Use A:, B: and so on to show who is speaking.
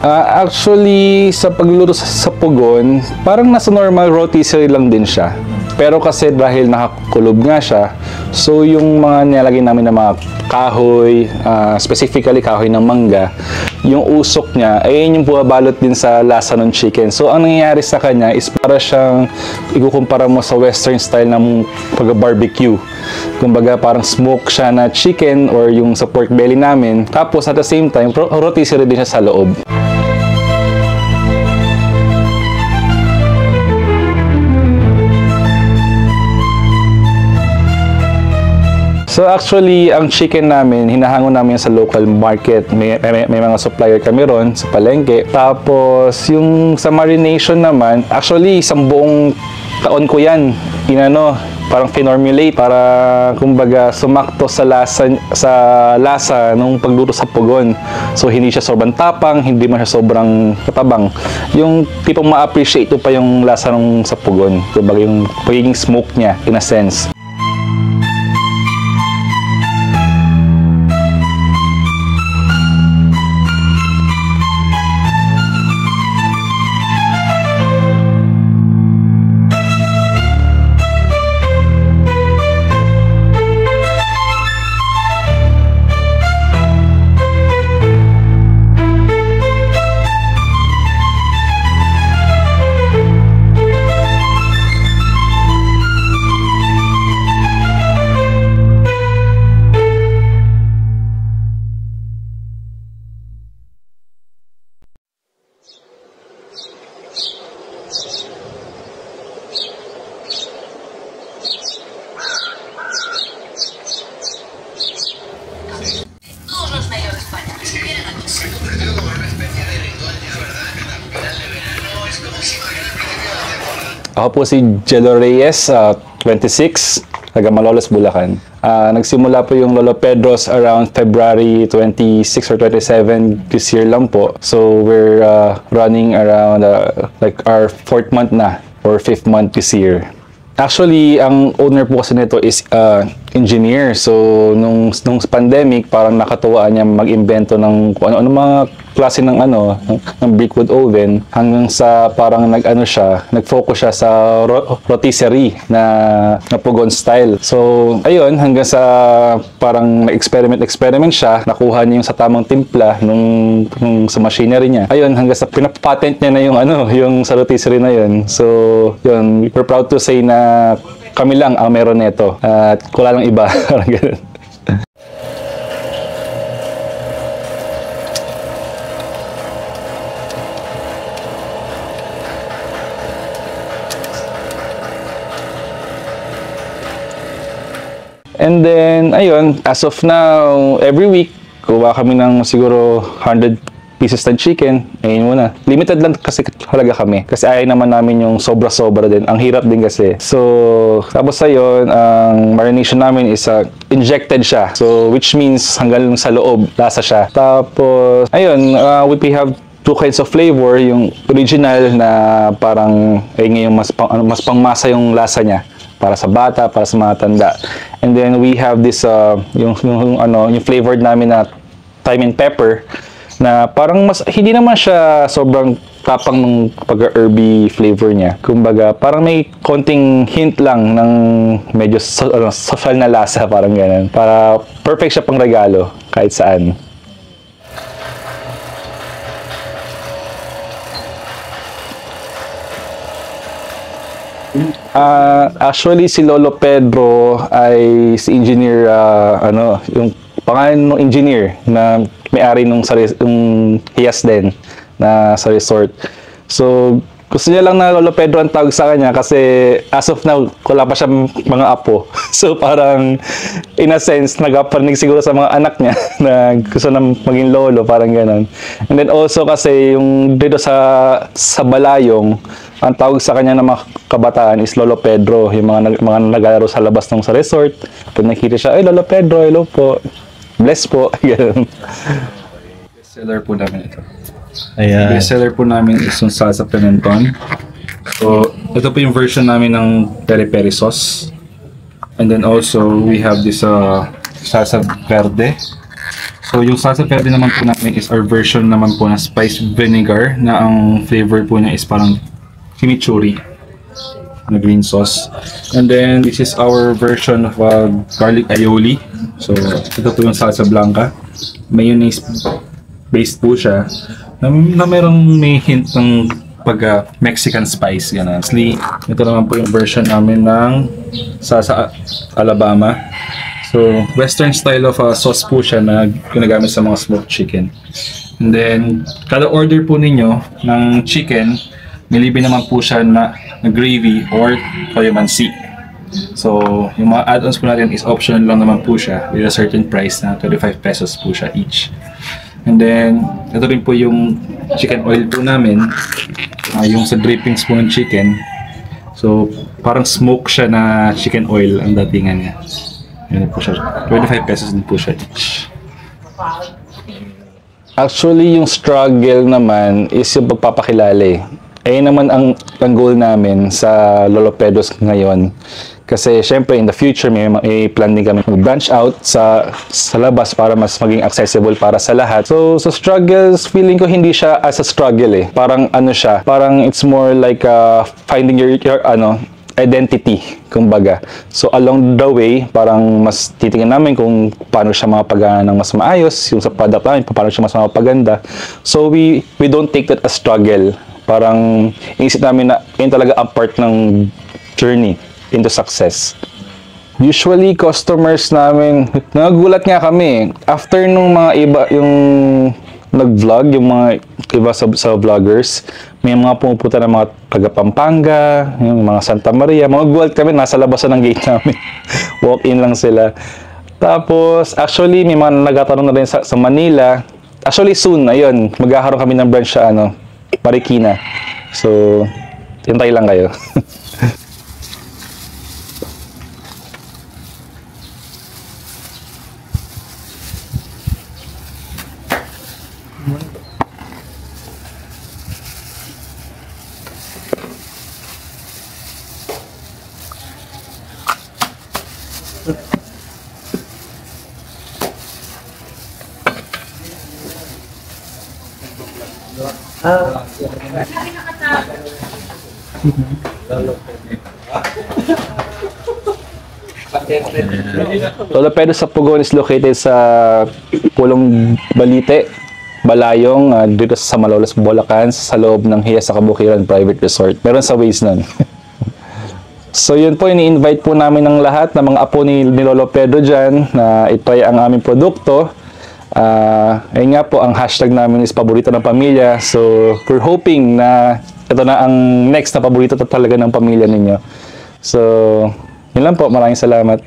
A: Actually, sa pagluluto sa pugon, parang nasa normal rotisserie lang din siya. Pero kasi dahil nakakulob nga siya, so yung mga nilalagay namin na mga kahoy, specifically kahoy ng mangga, yung usok niya, ay yung bumabalot din sa lasa ng chicken. So ang nangyayari sa kanya is para siyang, ikukumpara mo sa western style ng pag-barbecue. Kumbaga parang smoke siya na chicken or yung sa pork belly namin. Tapos at the same time, rotisserie din siya sa loob. So actually, ang chicken namin, hinahango namin sa local market. May mga supplier kami ron sa palengke. Tapos, yung sa marination naman, actually, isang buong taon ko yan. Parang finormulate para, kumbaga, sumakto sa lasa nung pagluto sa pugon. So, hindi siya sobrang tapang, hindi man siya sobrang katabang. Yung tipong ma-appreciate pa yung lasa nung sa pugon. Kumbaga, yung pagiging smoke niya, in a sense. Ako po si Jello Reyes, 26, taga Malolos, Bulacan. Nagsimula po yung Lolo Pedro's around February 26 or 27 this year lang po. So we're running around like our 4th month na or 5th month this year. Actually, ang owner po kasi nito is engineer. So nung pandemic, parang nakatuwaan niya mag-imbento ng kung ano mga klase ng ng brickwood oven hanggang sa parang nag-focus siya sa rotisserie na pugon style. So ayun, hanggang sa parang experiment siya, nakuha niya yung sa tamang timpla nung sa machinery niya. Ayun, hanggang sa pinapatent niya na yung sa rotisserie na yun. So yun, we're proud to say na kami lang ang meron nito at wala lang iba. Parang ganun. And then, ayun, as of now, every week, kuha kami ng siguro 100 pieces ng chicken. Ayun muna. Limited lang kasi halaga kami. Kasi ayaw naman namin yung sobra-sobra din. Ang hirap din kasi. So, tapos ayun, ang marination namin is injected siya. So, which means hanggang sa loob, lasa siya. Tapos, ayun, we have 2 kinds of flavor. Yung original na parang, ngayon mas pangmasa yung lasa niya. Para sa bata, para sa mga tanda. And then we have this yung flavored namin na thyme and pepper na parang hindi naman siya sobrang tapang ng pag-herby flavor niya. Kumbaga, parang may konting hint lang ng medyo social na lasa, parang ganun. Para perfect siya pang regalo kahit saan. Actually, si Lolo Pedro ay si engineer, yung pangalan ng engineer na may-ari nung hiyas din na sa resort. So, gusto niya lang na Lolo Pedro ang tawag sa kanya kasi as of now, wala pa siya mga apo. So, parang in a sense, nagpaparinig siguro sa mga anak niya na gusto na maging lolo, parang ganon. And then also kasi yung dito sa Balayong, ang tawag sa kanya ng mga kabataan is Lolo Pedro, yung mga naglalaro sa labas ng sa resort. Pag nakita siya, ay Lolo Pedro, hello po, bless po, gano'n. Bestseller po namin ito.
B: Ayan.
A: Bestseller po namin is yung salsa pimenton. So, ito po yung version namin ng peri-peri sauce. And then also, we have this salsa verde. So, yung salsa verde naman po namin is our version naman po na spiced vinegar na ang flavor po niya is parang chimichurri na green sauce. And then, this is our version of garlic aioli. So, ito po yung salsa blanca. Mayonnaise based po siya na merong may hint ng Mexican spice. Yan. Actually, ito naman po yung version namin ng salsa Alabama. So, western style of sauce po siya na ginagamit sa mga smoked chicken. And then, kada order po ninyo ng chicken, nilibre naman po siya na gravy or calamansi. So, yung mga add-ons po natin is optional lang naman po siya with a certain price na 25 pesos po siya each. And then, ito rin po yung chicken oil po namin, yung sa drippings po ng chicken. So, parang smoke siya na chicken oil ang datingan niya. Yan po siya. 25 pesos din po siya each. Actually, yung struggle naman is yung pagpapakilala eh. Ayun naman ang goal namin sa Lolo Pedro's ngayon. Kasi syempre in the future may plan din kami mag-branch out sa labas para mas maging accessible para sa lahat. So sa struggles, feeling ko hindi siya as a struggle eh. Parang ano siya, parang it's more like finding your identity, kumbaga. So along the way, parang mas titingnan namin kung paano siya mapagana ng mas maayos, yung sa product namin, paano siya mas mapaganda. So we don't take that as struggle. Parang inisip namin na yun talaga ang part ng journey into success. Usually, customers namin, nagulat nga kami. After nung mga iba, yung nag-vlog, yung mga iba sa vloggers, may mga pumupunta ng mga taga Pampanga, yung mga Santa Maria, mga gulat kami, nasa labasan ng gate namin. Walk-in lang sila. Tapos, actually, may mga nagtatanong na rin sa Manila. Actually, soon, ayun, magkakaroon kami ng branch sa Marikina. So, hintay lang kayo. Lolo Pedro's sa Pugon is located sa Pulong Balite, Balayong, dito sa Malolos, Bulacan, sa loob ng Hiya sa Kabukiran Private Resort. Meron sa Waze nun. So yun po, ini-invite po namin ng lahat ng mga apo ni Lolo Pedro dyan na itry ang aming produkto. Ayun nga po, ang hashtag namin is paborito ng pamilya. So we're hoping na ito na ang next na paborito talaga ng pamilya ninyo. So yun lang po, maraming salamat.